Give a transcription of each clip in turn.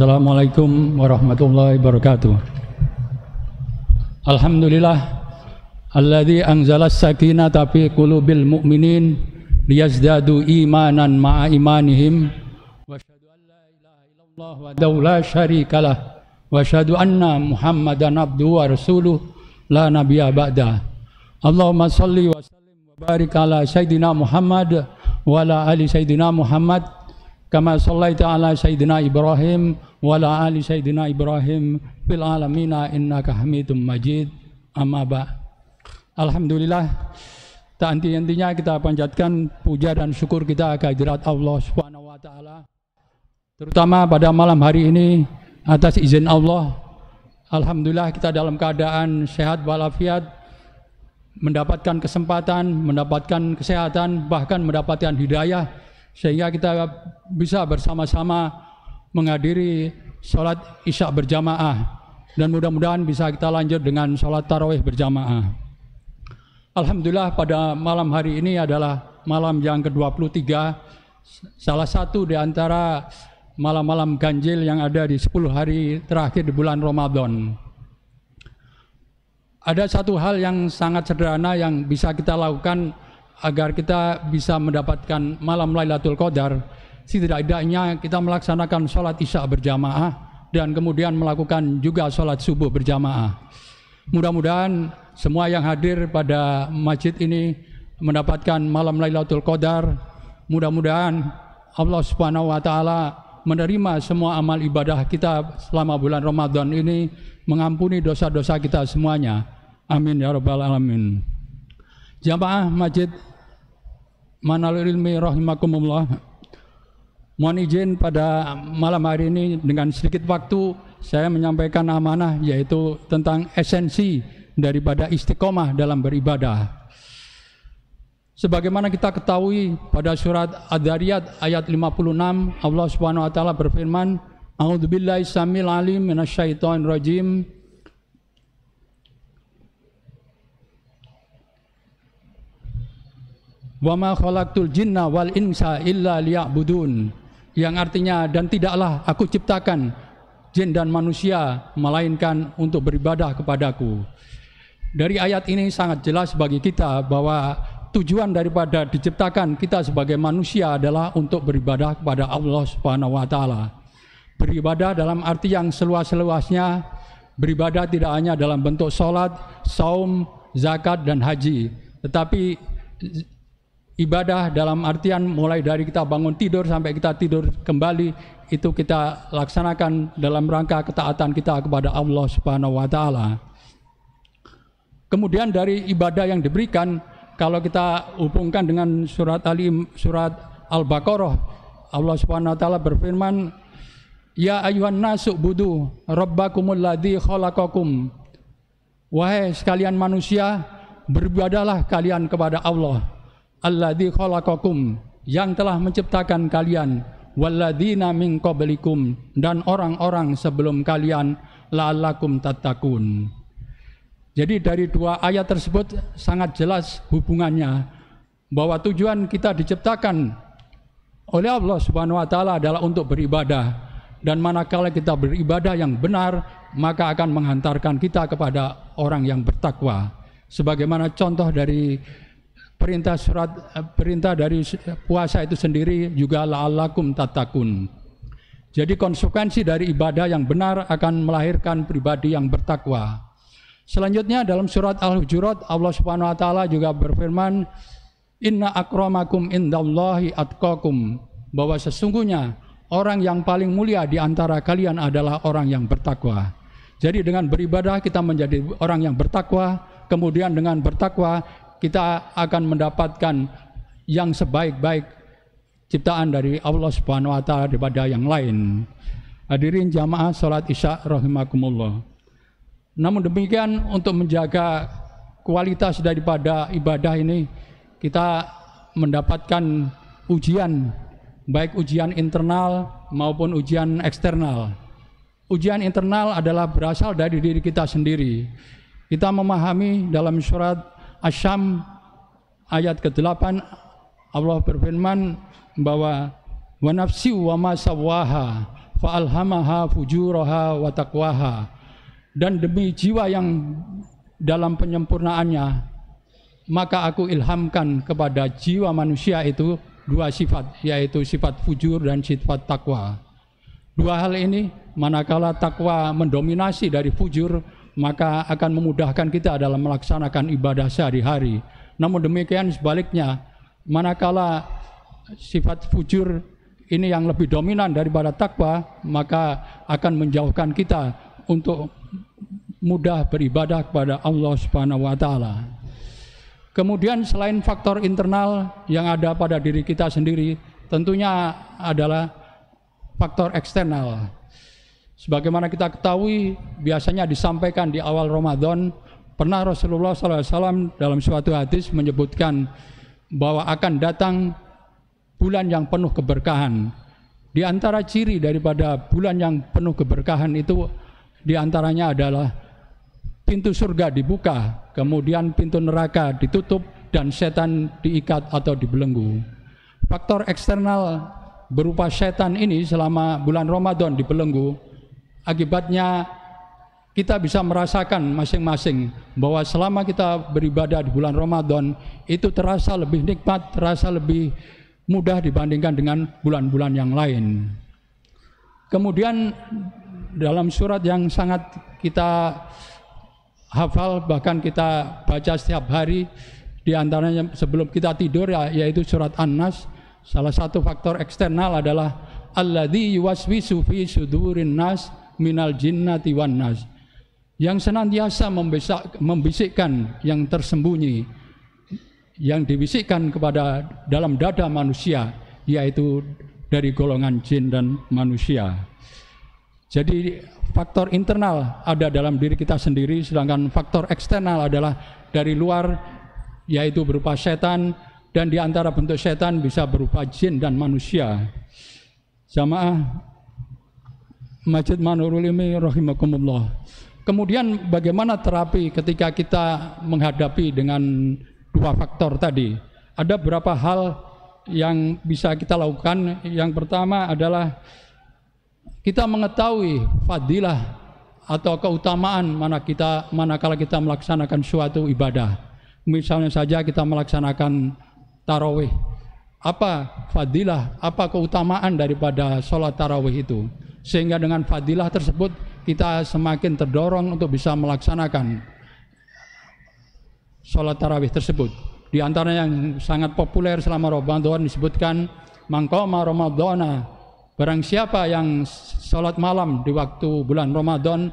Assalamualaikum warahmatullahi wabarakatuh. Alhamdulillah alladzi anzalas sakinata fi qulubil mu'minin liyazdadu imanan ma'a imanihim wa asyhadu an la ilaha illallah wahdahu la syarikalah wa asyhadu anna Muhammadan abduhu wa rasuluh la nabiyya ba'da. Allahumma shalli wa sallim wa barik ala sayyidina Muhammad wa ala ali sayyidina Muhammad kama shallaita ala sayyidina Ibrahim wa ala ali sayyidina Ibrahim fil alamina innaka Hamidum Majid. Amma ba'. Alhamdulillah, tak henti-hentinya kita panjatkan puja dan syukur kita kehadirat Allah Subhanahu wa taala. Terutama pada malam hari ini atas izin Allah, alhamdulillah kita dalam keadaan sehat walafiat, mendapatkan kesempatan, mendapatkan kesehatan, bahkan mendapatkan hidayah, sehingga kita bisa bersama-sama menghadiri sholat isya berjamaah, dan mudah-mudahan bisa kita lanjut dengan sholat tarawih berjamaah. Alhamdulillah pada malam hari ini adalah malam yang ke-23, salah satu di antara malam-malam ganjil yang ada di 10 hari terakhir di bulan Ramadan. Ada satu hal yang sangat sederhana yang bisa kita lakukan agar kita bisa mendapatkan malam Lailatul Qadar. Setidaknya kita melaksanakan sholat isya berjamaah dan kemudian melakukan juga sholat subuh berjamaah. Mudah-mudahan semua yang hadir pada masjid ini mendapatkan malam Lailatul Qadar. Mudah-mudahan Allah Subhanahu wa taala menerima semua amal ibadah kita selama bulan Ramadan ini, mengampuni dosa-dosa kita semuanya. Amin ya rabbal alamin. Jamaah Masjid Manarul Ilmi rahimakumullah, mohon izin pada malam hari ini dengan sedikit waktu saya menyampaikan amanah, yaitu tentang esensi daripada istiqomah dalam beribadah. Sebagaimana kita ketahui pada surat Ad-Dariyat ayat 56, Allah Subhanahu wa taala berfirman, A'udzubillahi samil alim minasyaitonir rajim. Wa ma khalaqtul jinna wal insa illa liya'budun, yang artinya dan tidaklah aku ciptakan jin dan manusia melainkan untuk beribadah kepadaku. Dari ayat ini sangat jelas bagi kita bahwa tujuan daripada diciptakan kita sebagai manusia adalah untuk beribadah kepada Allah Subhanahu wa taala. Beribadah dalam arti yang seluas-luasnya, beribadah tidak hanya dalam bentuk sholat, saum, zakat dan haji, tetapi ibadah dalam artian mulai dari kita bangun tidur sampai kita tidur kembali, itu kita laksanakan dalam rangka ketaatan kita kepada Allah Subhanahu wa taala. Kemudian dari ibadah yang diberikan, kalau kita hubungkan dengan surat Al-Baqarah, Allah Subhanahu wa taala berfirman, Ya ayyuhan nasu budu rabbakumul ladzi khalaqakum. Wahai sekalian manusia, beribadahlah kalian kepada Allah, alladzi khalaqakum, yang telah menciptakan kalian, walladzina min qablikum, dan orang-orang sebelum kalian, la'allakum tattaqun. Jadi dari dua ayat tersebut sangat jelas hubungannya, bahwa tujuan kita diciptakan oleh Allah Subhanahu wa taala adalah untuk beribadah, dan manakala kita beribadah yang benar, maka akan menghantarkan kita kepada orang yang bertakwa. Sebagaimana contoh dari perintah dari puasa itu sendiri juga la'allakum tattaqun. Jadi konsekuensi dari ibadah yang benar akan melahirkan pribadi yang bertakwa. Selanjutnya dalam surat Al-Hujurat, Allah Subhanahu wa taala juga berfirman, Inna akramakum indallahi atqakum, bahwa sesungguhnya orang yang paling mulia di antara kalian adalah orang yang bertakwa. Jadi dengan beribadah kita menjadi orang yang bertakwa, kemudian dengan bertakwa kita akan mendapatkan yang sebaik-baik ciptaan dari Allah Subhanahu wa taala daripada yang lain. Hadirin jamaah salat Isya rahimakumullah. Namun demikian, untuk menjaga kualitas daripada ibadah ini, kita mendapatkan ujian, baik ujian internal maupun ujian eksternal. Ujian internal adalah berasal dari diri kita sendiri. Kita memahami dalam surat Asy-Syams ayat ke-8, Allah berfirman bahwa wa nafsi wa ma sawwaha fa'alhamaha fujuraha wa taqwaha. Dan demi jiwa yang dalam penyempurnaannya, maka aku ilhamkan kepada jiwa manusia itu dua sifat, yaitu sifat fujur dan sifat takwa. Dua hal ini, manakala takwa mendominasi dari fujur, maka akan memudahkan kita dalam melaksanakan ibadah sehari-hari. Namun demikian sebaliknya, manakala sifat fujur ini yang lebih dominan daripada takwa, maka akan menjauhkan kita untuk mudah beribadah kepada Allah Subhanahu wa taala. Kemudian selain faktor internal yang ada pada diri kita sendiri, tentunya adalah faktor eksternal. Sebagaimana kita ketahui, biasanya disampaikan di awal Ramadan, pernah Rasulullah SAW dalam suatu hadis menyebutkan bahwa akan datang bulan yang penuh keberkahan. Di antara ciri daripada bulan yang penuh keberkahan itu, di antaranya adalah pintu surga dibuka, kemudian pintu neraka ditutup, dan setan diikat atau dibelenggu. Faktor eksternal berupa setan ini selama bulan Ramadan dibelenggu, akibatnya kita bisa merasakan masing-masing bahwa selama kita beribadah di bulan Ramadan itu terasa lebih nikmat, terasa lebih mudah dibandingkan dengan bulan-bulan yang lain. Kemudian dalam surat yang sangat kita hafal, bahkan kita baca setiap hari, di antaranya sebelum kita tidur, yaitu surat An-Nas. Salah satu faktor eksternal adalah alladzi yuwaswisu fi sudurin nas minal jinnati wan nas, yang senantiasa membisikkan yang tersembunyi, yang dibisikkan kepada dalam dada manusia, yaitu dari golongan jin dan manusia. Jadi faktor internal ada dalam diri kita sendiri, sedangkan faktor eksternal adalah dari luar, yaitu berupa setan, dan di antara bentuk setan bisa berupa jin dan manusia. Jamaah Masjid Manurul Ilmi rahimakumullah. Kemudian bagaimana terapi ketika kita menghadapi dengan dua faktor tadi? Ada beberapa hal yang bisa kita lakukan. Yang pertama adalah kita mengetahui fadilah atau keutamaan manakala kita melaksanakan suatu ibadah. Misalnya saja kita melaksanakan tarawih. Apa fadilah, apa keutamaan daripada sholat tarawih itu? Sehingga dengan fadilah tersebut kita semakin terdorong untuk bisa melaksanakan sholat tarawih tersebut. Di antara yang sangat populer selama Ramadan disebutkan mangqama Ramadhana, barang siapa yang sholat malam di waktu bulan Ramadan,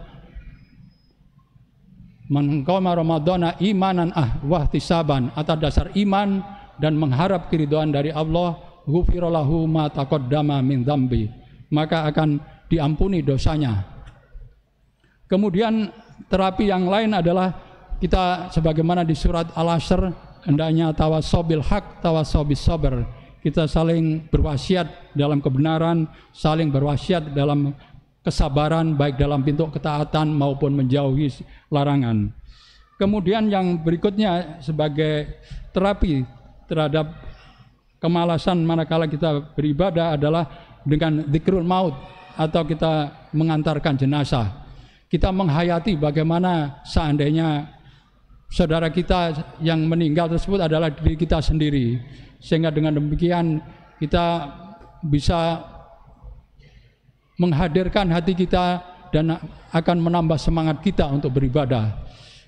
mangqama Ramadhana imanan wahtisaban, atas dasar iman dan mengharap keridhaan dari Allah, ghufira lahu ma taqaddama min dzambi, maka akan diampuni dosanya. Kemudian terapi yang lain adalah kita sebagaimana di surat Al-Asr, hendaknya tawassobil haq tawassobis sabr. Kita saling berwasiat dalam kebenaran, saling berwasiat dalam kesabaran, baik dalam bentuk ketaatan maupun menjauhi larangan. Kemudian yang berikutnya sebagai terapi terhadap kemalasan manakala kita beribadah adalah dengan dzikrul maut, atau kita mengantarkan jenazah. Kita menghayati bagaimana seandainya saudara kita yang meninggal tersebut adalah diri kita sendiri, sehingga dengan demikian kita bisa menghadirkan hati kita dan akan menambah semangat kita untuk beribadah.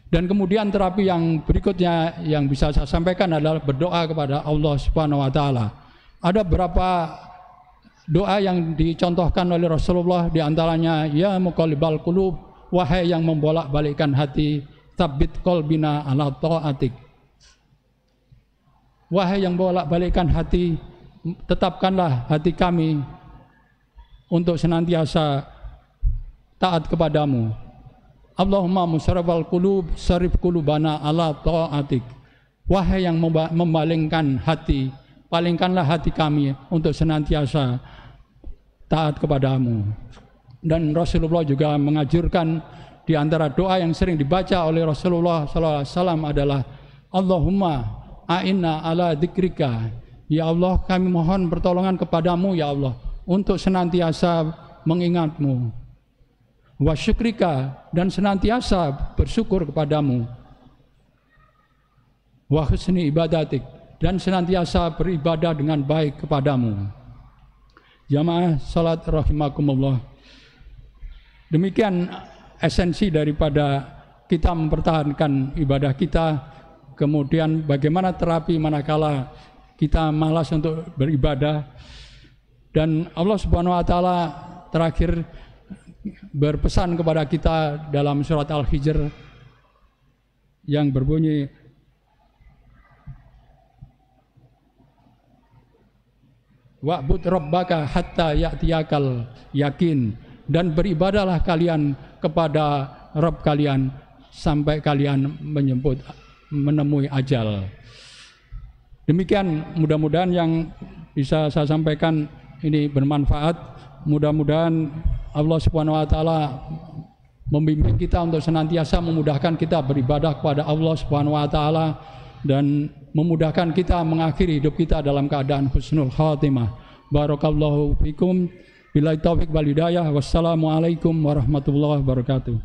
Dan kemudian terapi yang berikutnya yang bisa saya sampaikan adalah berdoa kepada Allah Subhanahu wa taala. Ada beberapa doa yang dicontohkan oleh Rasulullah, di antaranya ya muqallibal qulub, wahai yang membolak-balikkan hati, tsabbit qalbina ala taatik. Wahai yang bolak-balikkan hati, tetapkanlah hati kami untuk senantiasa taat kepadamu. Allahumma musarrifal qulub, sarif qulubana ala taatik. Wahai yang membalingkan hati, palingkanlah hati kami untuk senantiasa taat kepadamu. Dan Rasulullah juga mengajarkan di antara doa yang sering dibaca oleh Rasulullah SAW adalah Allahumma a'inna ala dzikrika. Ya Allah, kami mohon pertolongan kepadamu ya Allah, untuk senantiasa mengingatmu. Wa syukrika, dan senantiasa bersyukur kepadamu. Wa husni ibadatik, dan senantiasa beribadah dengan baik kepadamu. Jamaah salat rahimakumullah. Demikian esensi daripada kita mempertahankan ibadah kita. Kemudian bagaimana terapi manakala kita malas untuk beribadah. Dan Allah Subhanahu wa taala terakhir berpesan kepada kita dalam surat Al-Hijr yang berbunyi, wa'bud rabbaka hatta ya'tiyakal yakin, dan beribadahlah kalian kepada Rabb kalian sampai kalian menemui ajal. Demikian, mudah-mudahan yang bisa saya sampaikan ini bermanfaat. Mudah-mudahan Allah Subhanahu wa taala membimbing kita untuk senantiasa memudahkan kita beribadah kepada Allah Subhanahu wa taala dan memudahkan kita mengakhiri hidup kita dalam keadaan husnul khatimah. Barakallahu fikum. Billahi taufiq wal hidayah. Wassalamualaikum warahmatullahi wabarakatuh.